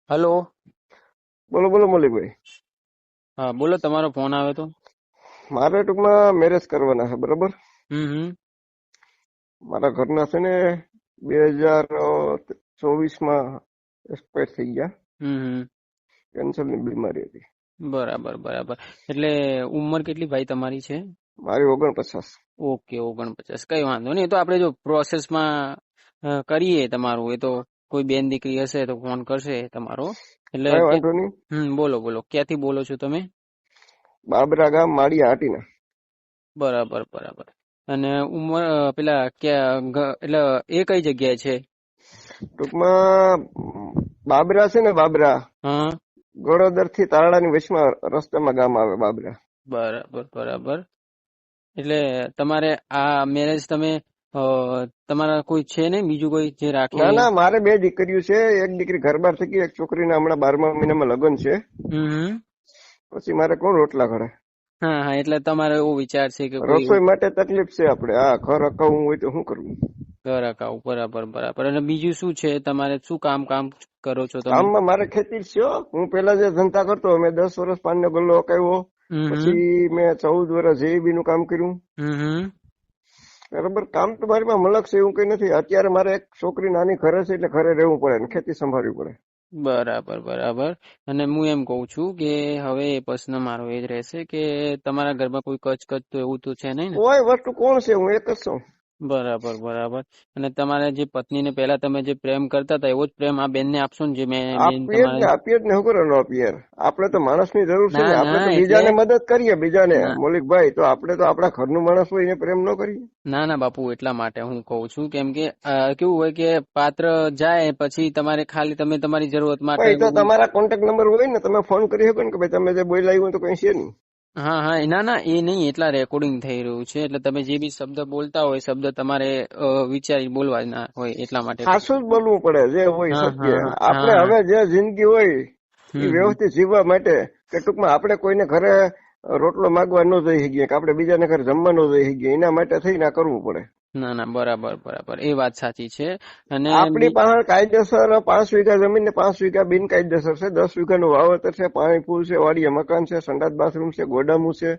Hello. બોલો બોલો મલિકભાઈ. હા બોલો, તમારો ફોન આવે તો. મારે ટૂંકમાં મેરેજ કરવાના છે, બરાબર. હમ. મારા ઘરના છે ને 2024માં એક્સપાયર થઈ ગયા. હમ. કેન્સરની બીમારી હતી. બરાબર બરાબર. એટલે ઉંમર કેટલી ભાઈ તમારી છે? મારી 49. ઓકે, 49. કઈ વાંધો નહીં. એ તો આપણે જો પ્રોસેસમાં કરીએ તમારું, એ તો કોઈ બેન દીકરી હશે તો ફોન કરશે તમારો. એટલે કઈ વાંધો નહીં. બોલો બોલો, ક્યાંથી બોલો છો તમે? બાબરા ગામ, માળિયા હાટીના. બરાબર બરાબર. અને ઉંમર પેલા એટલે એ કઈ જગ્યાએ છે? ટૂંકમાં બાબરા છે ને, બાબરા હા. ગોળોદર થી તારડાની વચમાં રસ્તામાં ગામ આવે બાબરા. બરાબર બરાબર. એટલે તમારે આ મેરેજ તમે તમારા કોઈ છે ને બીજું કોઈ જે રાખે? ના ના, મારે 2 દીકરીઓ છે. એક દીકરી ઘર બહાર થઈ ગઈ, એક છોકરીના હમણાં 12મા મહિનામાં લગ્ન છે. હમ. પછી મારે કોણ રોટલા ઘડે? હા હા, એટલે તમારો એવો વિચાર છે કે કોઈ રસોઈ માટે તકલીફ છે આપણે. હા, ઘર અકાવું હોય તો શું કરવું? ઘર અકાઉ. બરાબર બરાબર. અને બીજું શું છે તમારે? શું કામ કરો છો તમે? કામમાં મારે ખેતી જ છે હો. હું પેલા જે ધંધા કરતો, મેં 10 વર્ષ પાનનો ગલ્લો અકાવ્યો. પછી મેં 14 વર્ષ JEB નું કામ કર્યું. બરાબર. કામ તો મારીમાં મલક છે એવું કઈ નથી. અત્યારે મારે એક છોકરી નાની ઘરે છે, એટલે ઘરે રહેવું પડે ને ખેતી સંભાળવી પડે. બરાબર બરાબર. અને હું એમ કઉ છું કે હવે એ પ્રશ્ન મારો એ જ રહેશે કે તમારા ઘરમાં કોઈ કચ તો એવું તો છે નહીં ને? કોઈ વસ્તુ કોણ છે? હું એક જ છું. બરાબર બરાબર. અને તમારા જે પત્નીને પહેલા તમે જે પ્રેમ કરતા હતા એવો જ પ્રેમ આ બેનને આપશો ને? જે બેન તમારે આપીએ જ ને. શું કરવાનો આપીએ યાર? આપણે તો માણસની જરૂર છે ને. ના આપણે ના તો એટલે બીજાને મદદ કરીએ, બીજાને. ના મૌલિકભાઈ, તો આપણે તો આપણા ઘરનું માણસ હોય એને પ્રેમ ન કરીએ? ના ના બાપુ, એટલા માટે હું કઉ છું કેમ કે કેવું હોય કે પાત્ર જાય પછી તમારે ખાલી તમે તમારી જરૂરત માટે. ભાઈ, તો તમારા કોન્ટેક્ટ નંબર હોય ને, તમે ફોન કરી શકો ને કે ભાઈ તમે જે બોલાયું હોય તો કઈ છે નહીં. હા હા, ના ના, એ નહીં. એટલા રેકોર્ડિંગ થઈ રહ્યું છે એટલે તમે જે બી શબ્દ બોલતા હોય શબ્દ તમારે વિચારી બોલવા ના હોય, એટલા માટે. ખાસું જ બોલવું પડે જે હોય હા સત્ય. હા આપણે હા. હવે જે જિંદગી હોય એ હમ. વ્યવસ્થિત જીવવા માટે, કે ટૂંકમાં આપણે કોઈને ઘરે રોટલો માગવા ન જઈ શકીએ, કે આપણે બીજાને ઘરે જમવા ન જઈ શકીએ, એના માટે થઈને આ કરવું પડે. ના ના, બરાબર બરાબર, એ વાત સાચી છે. અને આપણી પાસે કાયદેસર 5 વીઘા જમીન ને 5 વીઘા બિનકાયદેસર છે. 10 વીઘાનું વાવેતર છે, પાણી પૂલ છે, વાડીએ મકાન છે, સંડાસ બાથરૂમ છે, ગોડામું છે,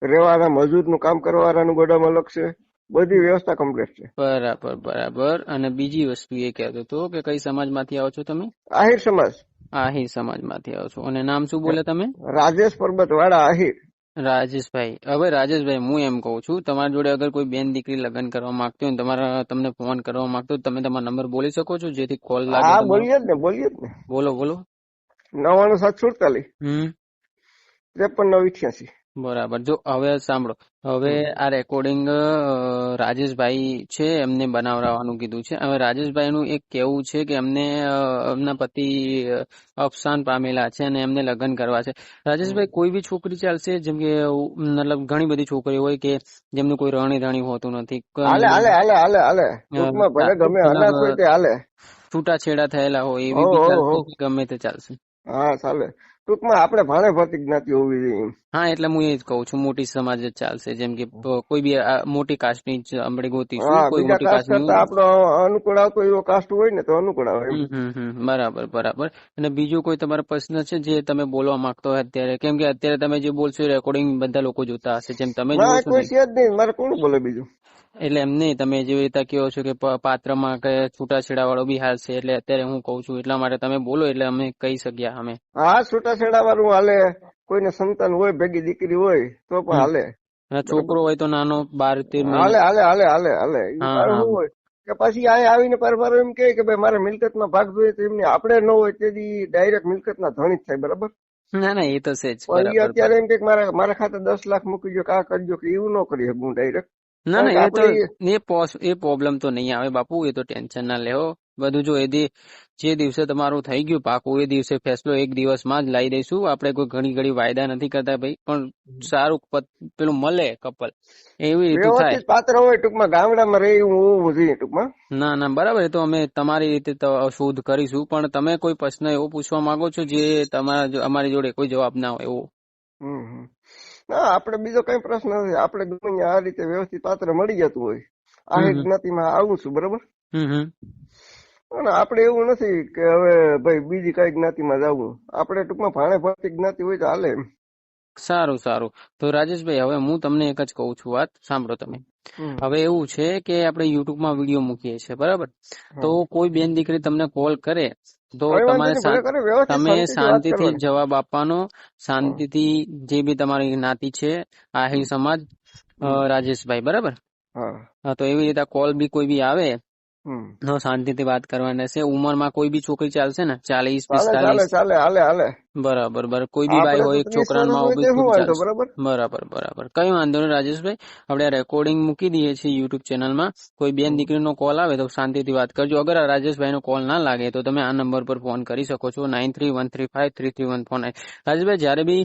રહેવાના મજૂરનું કામ કરવાના ગોડામ અલગ છે. બધી વ્યવસ્થા કમ્પ્લીટ છે. બરાબર બરાબર. અને બીજી વસ્તુ એ કહેતો હતો કે કઈ સમાજમાંથી આવો છો તમે? આહિર સમાજ. આહિર સમાજમાંથી આવો છો. અને નામ શું બોલે તમે? રાજેશ પરબતવાળા, આહિર. રાજેશભાઈ. હવે રાજેશભાઈ, હું એમ કઉ છું, તમારી જોડે અગર કોઈ બેન દીકરી લગ્ન કરવા માંગતી હોય, તમને ફોન કરવા માંગતો હોય, તમે તમારો નંબર બોલી શકો છો જેથી કોલ લાગે હા, તમારો? બોલીએ જ ને. બોલો બોલો. 99 હમ. 74988. બરાબર. જો હવે સાંભળો, હવે આ રેકોર્ડિંગ રાજેશભાઈ છે એમને બનાવવાનું કીધું છે. હવે રાજેશભાઈનું એક કેવું છે કે એમના પતિ અવસાન પામેલા છે અને એમને લગ્ન કરવા છે. રાજેશભાઈ, કોઈ બી છોકરી ચાલશે? જેમ કે મતલબ ઘણી બધી છોકરીઓ હોય કે જેમનું કોઈ રણી હોતું નથી, હાલે. ટૂંકમાં ભલે ગમે અનાથ હોય તે હાલે. છૂટાછેડા થયેલા હોય એવી બી ચાલશે ઓહો. કે ગમે તે ચાલશે? હા, ચાલે. ટૂંકમાં આપણે ભાણે ભરતી જ્ઞાતિ હોવી જોઈએ. હા, એટલે હું એ જ કઉ છું, મોટી સમાજ જ ચાલશે. જેમ કે કોઈ બી મોટી કાસ્ટની જ આપણે ગોતીશું. હા, કોઈ બીજા મોટી કાસ્ટ કાસ્ટની. કરતા આપણો અનુકૂળ આવતો એવો કાસ્ટ હોય ને તો અનુકૂળ આવે એમ. બરાબર બરાબર. અને બીજો કોઈ તમારો પ્રશ્ન છે જે તમે બોલવા માંગતો હોય અત્યારે? કેમ કે અત્યારે તમે જે બોલશો રેકોર્ડિંગ બધા લોકો જોતા હશે, જેમ તમે જુઓ ના, છો ને. કોઈ છે જ નહીં. મારે કોણ બોલે બીજું? એટલે એમ નહીં, તમે જેવી રીતે કહો છો કે પાત્રમાં કે છૂટાછેડા વાળો બી હાલ છે, એટલે અત્યારે હું કઉ છું એટલા માટે તમે બોલો એટલે અમે કહી શક્યા અમે. હા, છૂટાછેડા વાળું હાલે. કોઈને સંતાન હોય, ભેગી દીકરી હોય તો પણ હાલે. છોકરો હોય તો નાનો 12-13 હાલે મહિના. હાલે હાલે હાલે હાલે. એ હા પાછું હા. શું હોય કે પછી આ આવીને પરમારો એમ કહે કે ભાઈ મારે મિલકતમાં ભાગ જોઈએ, તો એમને આપણે ન હોય તેથી ડાયરેક્ટ મિલકતના ધણી જ થાય. બરાબર. ના ના, એ તો છે જ. પણ એ બરાબર. અત્યારે એમ કે મારા ખાતે 10 લાખ મૂકી દો, કા કરજો, કે એવું ન કરી શકું ડાયરેક્ટ. ના કારણ ના, કે એ તો આપણે એ પ્રોબ્લેમ તો નહીં આવે બાપુ, એ તો ટેન્શન ના લેવો. બધું જો જે દિવસે તમારું થઈ ગયું પાકું, એ દિવસે ફેસલો એક દિવસમાં જ લાવી દઈશું. આપણે કોઈ ઘણી ઘડી વાયદા નથી કરતા ભાઈ, પણ સારું પેલું મળે કપલ એવી રીતે થાય. વ્યવસ્થિત પાત્ર હોય, ટૂંકમાં ગામડામાં રહી હોવું જોઈએ ટૂંકમાં. ના ના, બરાબર. એ તો અમે તમારી રીતે શોધ કરીશું, પણ તમે કોઈ પ્રશ્ન એવો પૂછવા માંગો છો જે અમારી જોડે કોઈ જવાબ ના હોય એવો? ના, આપણે બીજો કઈ પ્રશ્ન નથી. આપણે ગમે આ રીતે વ્યવસ્થિત પાત્ર મળી જતું હોય. આ જ્ઞાતિમાં આવું છું. બરાબર. અને આપણે એવું નથી કે હવે ભાઈ બીજી કઈ જ્ઞાતિમાં જવું. આપણે ટૂંકમાં ભાણે ભરતી જ્ઞાતિ હોય તો હાલે એમ. સારું સારું. તો રાજેશભાઈ હવે હું તમને એક જ કહું છું, વાત સાંભળો તમે. હમ. હવે એવું છે કે આપણે યુટ્યુબમાં વિડીયો મૂકીએ છીએ, બરાબર? તો હા. કોઈ બેન દીકરી તમને કોલ કરે તો કઈ વાંધો તમારે નહીં, ભલે કરે, વ્યવસ્થિત તમે શાંતિથી વાત શાંતિથી કરવાની. જવાબ આપવાનો, હા. શાંતિથી જે બી તમારી જ્ઞાતિ છે, આહિર હમ. સમાજ, હમ. રાજેશભાઈ, બરાબર? હા. હા, તો એવી રીતે કોલ બી કોઈ બી આવે હમ. તો શાંતિથી વાત કરવાની રહેશે. ઉંમરમાં કોઈ બી છોકરી ચાલશે ને, 40, ચાલે ચાલે 45? ચાલે, હાલે હાલે. બરાબર બરાબર. કોઈ બી બાઈ આપણે તો હોય, એક 30 છોકરામાં વર્ષ હોય હોય તે બી શું વાંધો, ચાલશે. બરાબર. બરાબર બરાબર, કઈ વાંધો નહીં રાજેશભાઈ. આપણે આ રેકોર્ડિંગ મૂકી દઈએ છીએ યુટ્યુબ ચેનલમાં. કોઈ બેન હમ. દીકરીનો કોલ આવે તો શાંતિથી વાત કરજો. અગર આ રાજેશભાઈનો કોલ ના લાગે તો તમે આ નંબર પર ફોન કરી શકો છો, 9313533149. રાજેશભાઈ, જ્યારે બી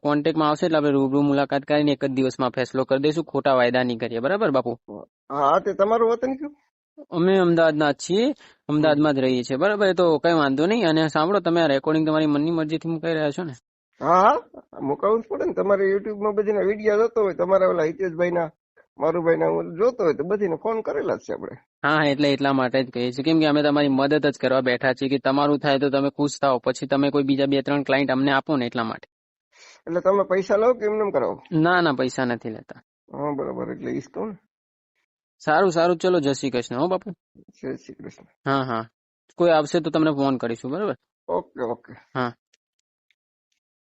કોન્ટેક્ટમાં આવશે એટલે આપણે રૂબરૂ મુલાકાત કરીને એક જ દિવસમાં ફેસલો કરી દઈશું. ખોટા વાયદા નહીં કરીએ, બરાબર બાપુ? હા, તે તમારું વતન કયું? અમે અમદાવાદના જ છીએ, હમ. અમદાવાદમાં જ રહીએ છીએ, બરાબર? એ તો કઈ વાંધો નહીં. અને સાંભળો, તમે આ રેકોર્ડિંગ તમારી મનની મરજીથી મુકાઈ રહ્યા છો ને? હા હા, મુકાવવું જ પડે ને. તમારે યુટ્યુબમાં બધીના વિડીયો જોતો હોય, તમારા ઓલા હિતેશભાઈના, મારુભાઈના જોતો હોય તો બધીને ફોન કરેલા જ છે આપણે. હા, એટલે એટલા માટે જ કહીએ છીએ, કેમ કે અમે તમારી મદદ જ કરવા બેઠા છીએ કે તમારું થાય તો તમે ખુશ થાઓ, પછી તમે કોઈ બીજા 2-3 ક્લાયન્ટ અમને આપો ને, એટલા માટે. એટલે તમે પૈસા લો કે એમને એમ કરાવો? ના ના, પૈસા નથી લેતા. હા બરાબર, એટલે ઈજ કહું ને. સારું સારું, ચલો, જય શ્રી કૃષ્ણ. હો બાપુ. જય શ્રી કૃષ્ણ. હા હા, કોઈ આવશે તો તમને ફોન કરીશું, બરાબર? Okay okay. હા.